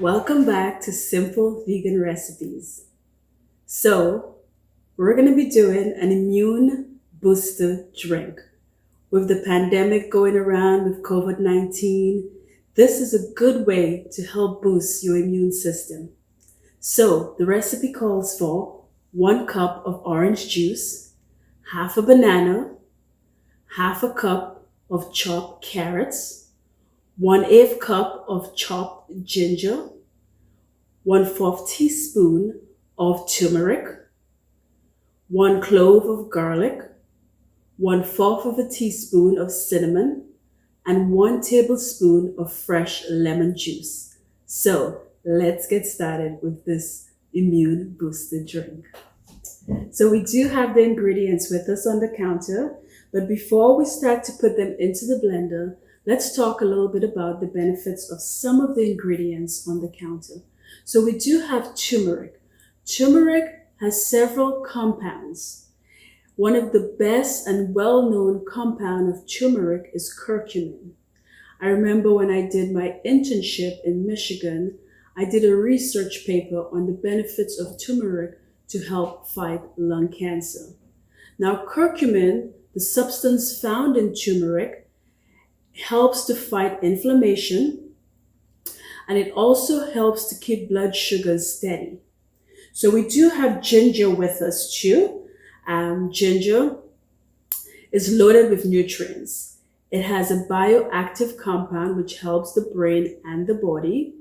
Welcome back to Simple Vegan Recipes. So, we're going to be doing an immune booster drink. With the pandemic going around with COVID-19, this is a good way to help boost your immune system. So, the recipe calls for 1 cup of orange juice, half a banana, half a cup of chopped carrots, 1/8 cup of chopped ginger, 1/4 teaspoon of turmeric, 1 clove of garlic, 1/4 of a teaspoon of cinnamon, and 1 tablespoon of fresh lemon juice. So let's get started with this immune booster drink. So we do have the ingredients with us on the counter, but before we start to put them into the blender, let's talk a little bit about the benefits of some of the ingredients on the counter. So we do have turmeric. Turmeric has several compounds. One of the best and well-known compound of turmeric is curcumin. I remember when I did my internship in Michigan, I did a research paper on the benefits of turmeric to help fight lung cancer. Now, curcumin, the substance found in turmeric, helps to fight inflammation, and it also helps to keep blood sugars steady. So we do have ginger with us too. Ginger is loaded with nutrients. It has a bioactive compound which helps the brain and the body.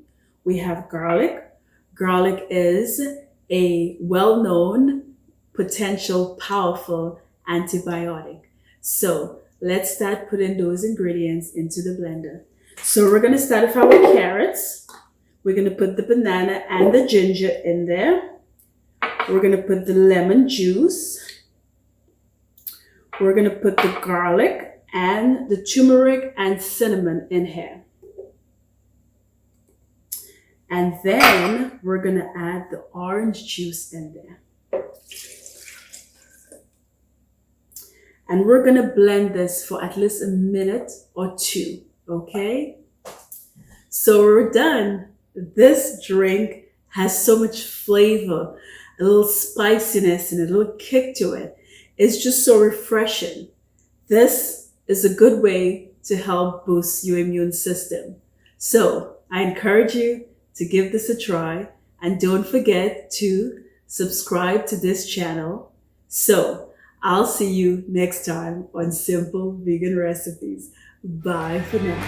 We have garlic. Garlic is a well-known, potential, powerful antibiotic. So let's start putting those ingredients into the blender. So we're going to start with our carrots. We're going to put the banana and the ginger in there. We're going to put the lemon juice. We're going to put the garlic and the turmeric and cinnamon in here. And then we're going to add the orange juice in there. And we're going to blend this for at least a minute or two, okay? So we're done. This drink has so much flavor, a little spiciness and a little kick to it. It's just so refreshing. This is a good way to help boost your immune system. So I encourage you to give this a try, and don't forget to subscribe to this channel. So I'll see you next time on Simple Vegan Recipes. Bye for now.